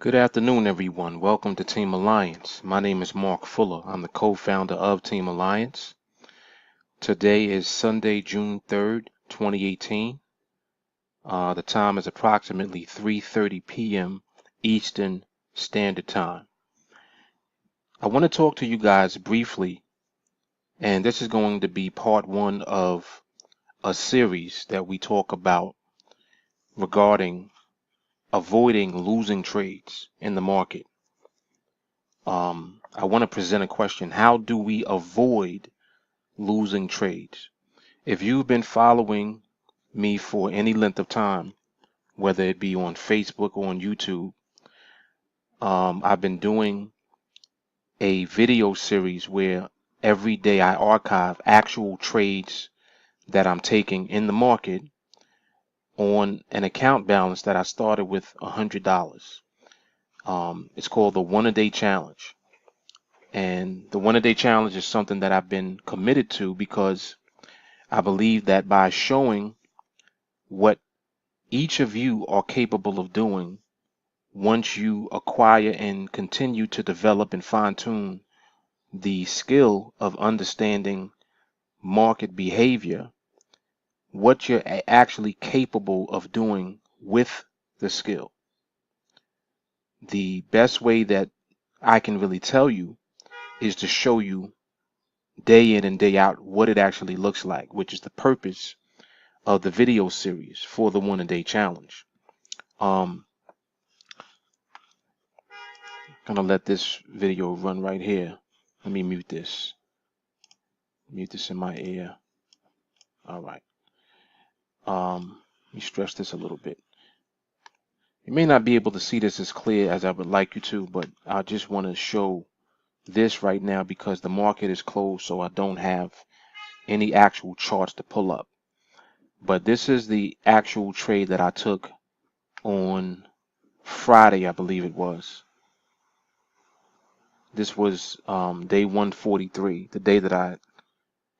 Good afternoon, everyone. Welcome to TeamAlliance. My name is Mark Fuller. I'm the co-founder of TeamAlliance. Today is Sunday, June 3rd, 2018. The time is approximately 3:30 p.m. Eastern Standard Time. I want to talk to you guys briefly, and this is going to be part one of a series that we talk about regarding avoiding losing trades in the market. I want to present a question. How do we avoid losing trades? If you've been following me for any length of time, whether it be on Facebook or on YouTube, I've been doing a video series where every day I archive actual trades that I'm taking in the market on an account balance that I started with $100. It's called the one-a-day challenge. And the one-a-day challenge is something that I've been committed to because I believe that by showing what each of you are capable of doing once you acquire and continue to develop and fine-tune the skill of understanding market behavior, what you're actually capable of doing with the skill. The best way that I can really tell you is to show you day in and day out what it actually looks like, which is the purpose of the video series for the one-a-day challenge. I'm gonna let this video run right here. Let me mute this. Mute this in my ear. All right. Let me stretch this a little bit. You may not be able to see this as clear as I would like you to, but I just want to show this right now because the market is closed, so I don't have any actual charts to pull up. But this is the actual trade that I took on Friday, I believe it was. This was day 143, the day that I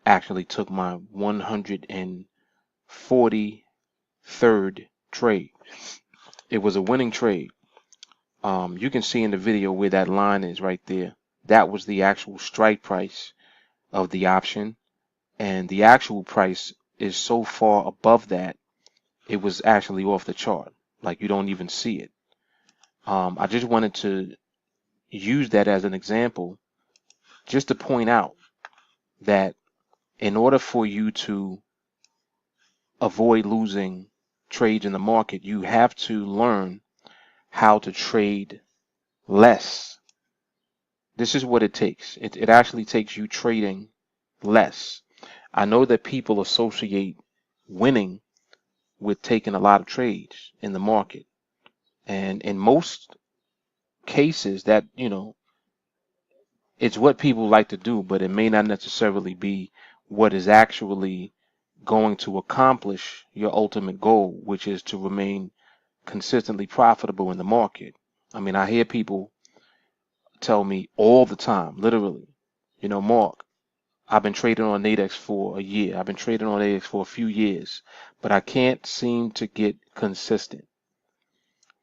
actually took my 143rd trade. It was a winning trade. You can see in the video where that line is right there. That was the actual strike price of the option, and the actual price is so far above that it was actually off the chart. Like you don't even see it. I just wanted to use that as an example just to point out that in order for you to avoid losing trades in the market, you have to learn how to trade less. This is what it takes. It actually takes you trading less. I know that people associate winning with taking a lot of trades in the market. And in most cases that, it's what people like to do, but it may not necessarily be what is actually going to accomplish your ultimate goal, which is to remain consistently profitable in the market. I mean, I hear people tell me all the time, literally, Mark, I've been trading on NADEX for a year. I've been trading on NADEX for a few years, but I can't seem to get consistent.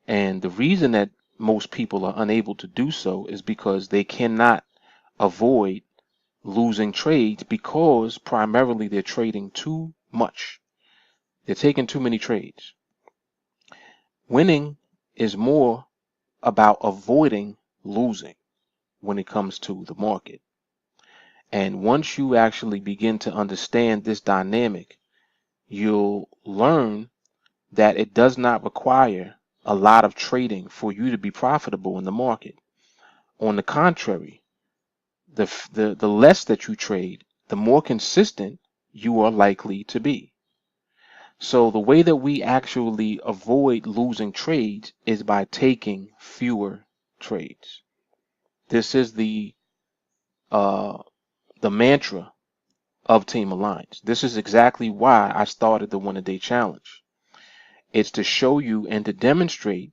And the reason that most people are unable to do so is because they cannot avoid losing trades because primarily they're trading too much. They're taking too many trades. Winning is more about avoiding losing when it comes to the market. And once you actually begin to understand this dynamic, you'll learn that it does not require a lot of trading for you to be profitable in the market. On the contrary, the less that you trade, the more consistent you are likely to be. So the way that we actually avoid losing trades is by taking fewer trades. This is the mantra of TeamAlliance. This is exactly why I started the one-a-day challenge. It's to show you and to demonstrate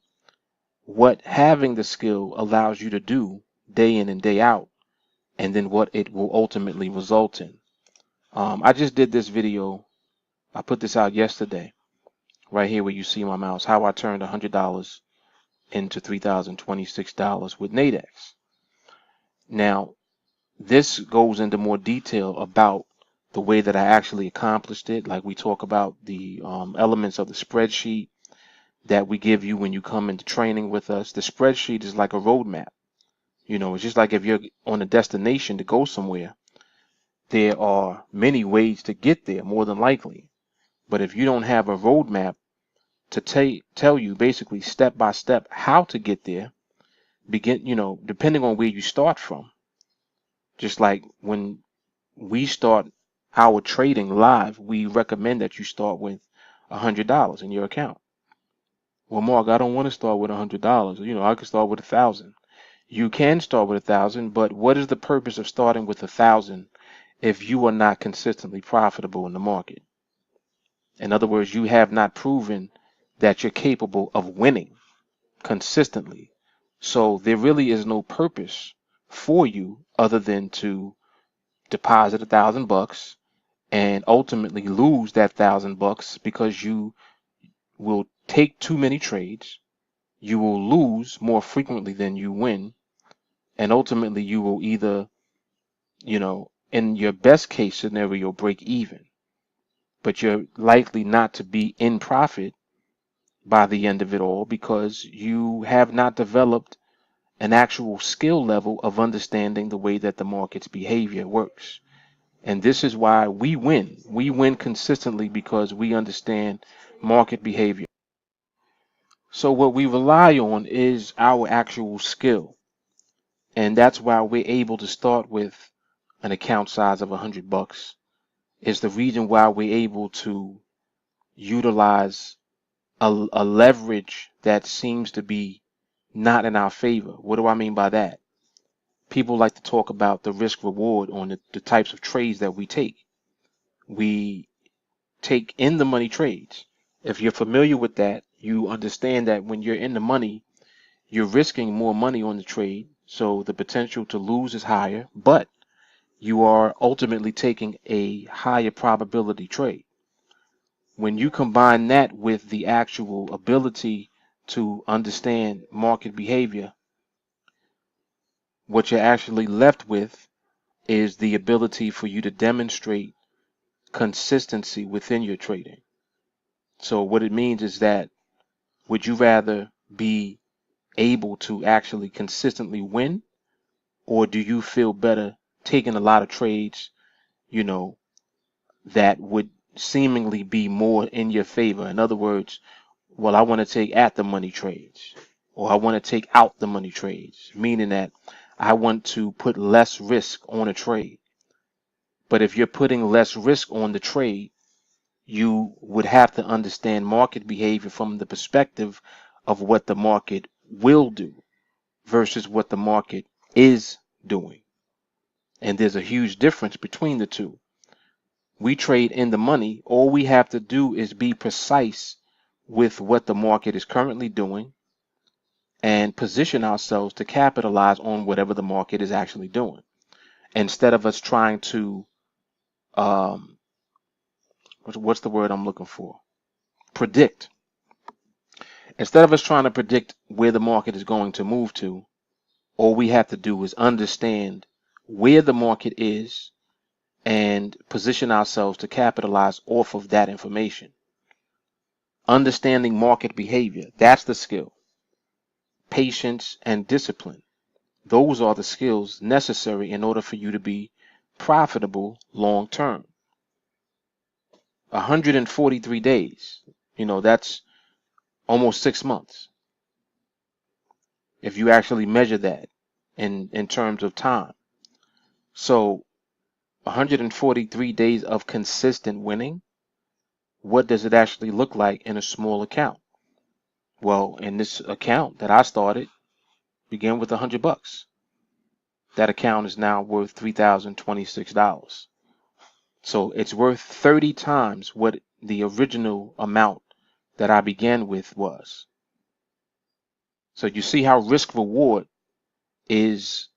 what having the skill allows you to do day in and day out, and then what it will ultimately result in. I just did this video. I put this out yesterday, right here where you see my mouse, how I turned $100 into $3,026 with NADEX. Now, this goes into more detail about the way that I actually accomplished it. Like we talk about the elements of the spreadsheet that we give you when you come into training with us. The spreadsheet is like a roadmap. You know, it's just like if you're on a destination to go somewhere, there are many ways to get there, more than likely. But if you don't have a roadmap to tell you basically step by step how to get there, depending on where you start from. Just like when we start our trading live, we recommend that you start with $100 in your account. Well, Mark, I don't want to start with $100. I could start with 1,000. You can start with 1,000, but what is the purpose of starting with 1,000 if you are not consistently profitable in the market? In other words, you have not proven that you're capable of winning consistently. So there really is no purpose for you other than to deposit $1,000 and ultimately lose that $1,000 because you will take too many trades. You will lose more frequently than you win. And ultimately you will either, in your best case scenario, break even. But you're likely not to be in profit by the end of it all because you have not developed an actual skill level of understanding the way that the market's behavior works. And this is why we win. We win consistently because we understand market behavior. So what we rely on is our actual skill. And that's why we're able to start with an account size of $100. Is the reason why we're able to utilize a leverage that seems to be not in our favor. What do I mean by that? People like to talk about the risk reward on the types of trades that we take. We take in the money trades. If you're familiar with that, you understand that when you're in the money, you're risking more money on the trade. So the potential to lose is higher, but you are ultimately taking a higher probability trade. When you combine that with the actual ability to understand market behavior, what you're actually left with is the ability for you to demonstrate consistency within your trading. So what it means is that would you rather be able to actually consistently win, or do you feel better taking a lot of trades, that would seemingly be more in your favor? In other words, well, I want to take at the money trades, or I want to take out the money trades, meaning that I want to put less risk on a trade. But if you're putting less risk on the trade, you would have to understand market behavior from the perspective of what the market will do versus what the market is doing. And there's a huge difference between the two. We trade in the money. All we have to do is be precise with what the market is currently doing and position ourselves to capitalize on whatever the market is actually doing. Instead of us trying to, what's the word I'm looking for? Predict. Instead of us trying to predict where the market is going to move to, all we have to do is understand where the market is and position ourselves to capitalize off of that information. Understanding market behavior, that's the skill. Patience and discipline, those are the skills necessary in order for you to be profitable long term. 143 days, that's almost 6 months. If you actually measure that in terms of time. So 143 days of consistent winning, what does it actually look like in a small account? Well, in this account that I started, began with $100. That account is now worth $3,026. So it's worth 30 times what the original amount that I began with was. So you see how risk reward is,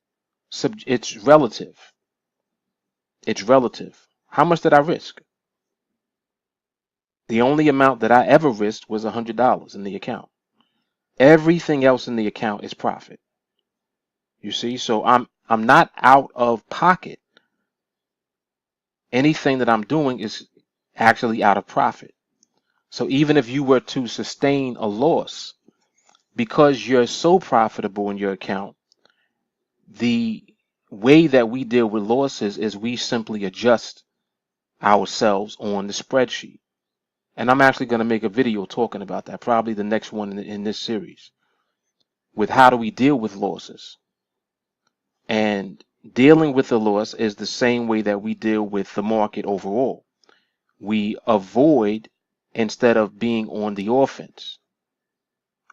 it's relative. It's relative. How much did I risk? The only amount that I ever risked was $100 in the account. Everything else in the account is profit. You see, so I'm not out of pocket. Anything that I'm doing is actually out of profit. So even if you were to sustain a loss, because you're so profitable in your account, the way that we deal with losses is we simply adjust ourselves on the spreadsheet. And I'm actually going to make a video talking about that, probably the next one in this series, with how do we deal with losses. And dealing with the loss is the same way that we deal with the market overall. We avoid instead of being on the offense.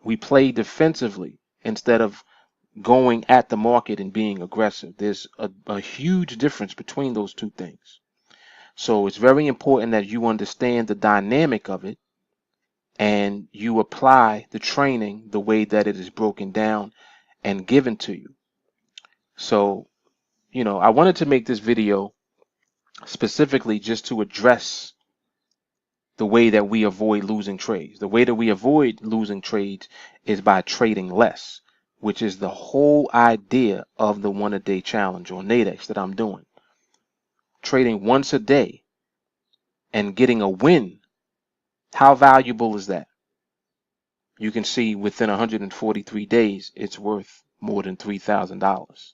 We play defensively instead of going at the market and being aggressive. There's a huge difference between those two things. So it's very important that you understand the dynamic of it and you apply the training the way that it is broken down and given to you. So, I wanted to make this video specifically just to address the way that we avoid losing trades. The way that we avoid losing trades is by trading less, which is the whole idea of the 1-a-day challenge on NADEX that I'm doing. Trading once a day and getting a win. How valuable is that? You can see within 143 days, it's worth more than $3,000.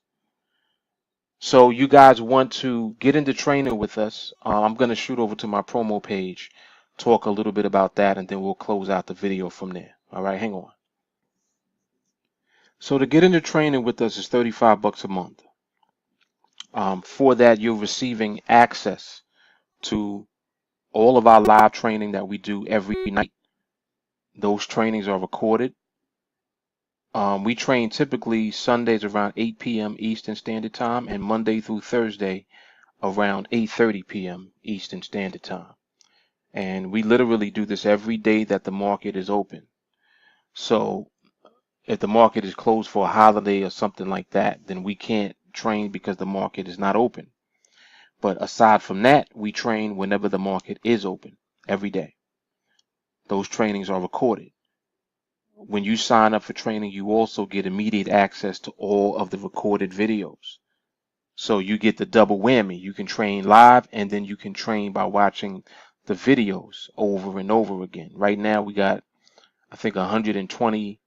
So you guys want to get into training with us. I'm going to shoot over to my promo page, talk a little bit about that, and then we'll close out the video from there. All right, hang on. So to get into training with us is $35 a month. For that, you're receiving access to all of our live training that we do every night. Those trainings are recorded. We train typically Sundays around 8 p.m. Eastern Standard Time and Monday through Thursday around 8:30 p.m. Eastern Standard Time. And we literally do this every day that the market is open. So if the market is closed for a holiday or something like that, then we can't train because the market is not open. But aside from that, we train whenever the market is open every day. Those trainings are recorded. When you sign up for training, you also get immediate access to all of the recorded videos. So you get the double whammy. You can train live and then you can train by watching the videos over and over again. Right now we got, I think, 120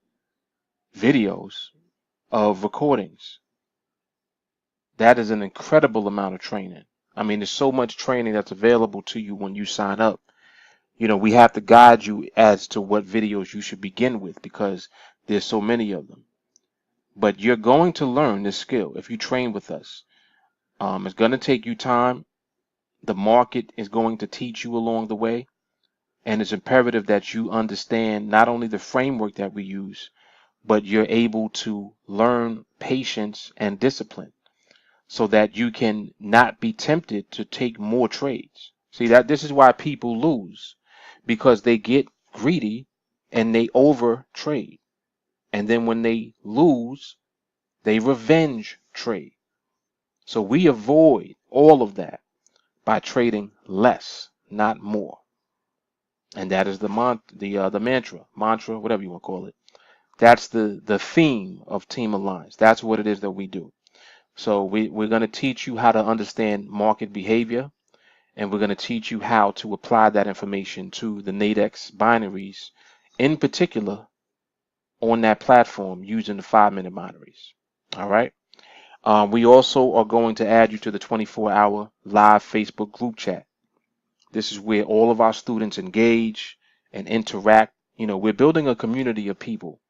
videos of recordings. That is an incredible amount of training. I mean, there's so much training that's available to you when you sign up. We have to guide you as to what videos you should begin with because there's so many of them. But you're going to learn this skill if you train with us. It's going to take you time. The market is going to teach you along the way. And it's imperative that you understand not only the framework that we use, but you're able to learn patience and discipline so that you can not be tempted to take more trades. See, that this is why people lose, because they get greedy and they over trade. And then when they lose, they revenge trade. So we avoid all of that by trading less, not more. And that is the mantra, whatever you want to call it. That's the theme of TeamAlliance. That's what it is that we do. So we're going to teach you how to understand market behavior, and we're going to teach you how to apply that information to the NADEX binaries, in particular on that platform using the 5-minute binaries. All right. We also are going to add you to the 24-hour live Facebook group chat. This is where all of our students engage and interact. We're building a community of people,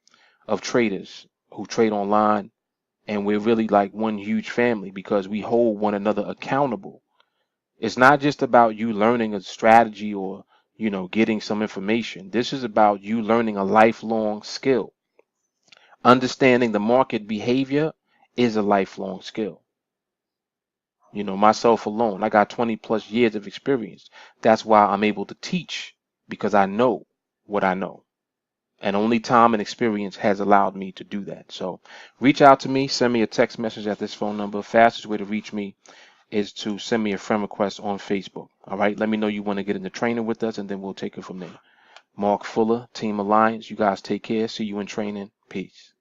of traders who trade online, and we're really like one huge family because we hold one another accountable. It's not just about you learning a strategy or, getting some information. This is about you learning a lifelong skill. Understanding the market behavior is a lifelong skill. Myself alone, I got 20 plus years of experience. That's why I'm able to teach, because I know what I know. And only time and experience has allowed me to do that. So reach out to me, send me a text message at this phone number. Fastest way to reach me is to send me a friend request on Facebook. All right, let me know you want to get into training with us, and then we'll take it from there. Mark Fuller, Team Alliance. You guys take care. See you in training. Peace.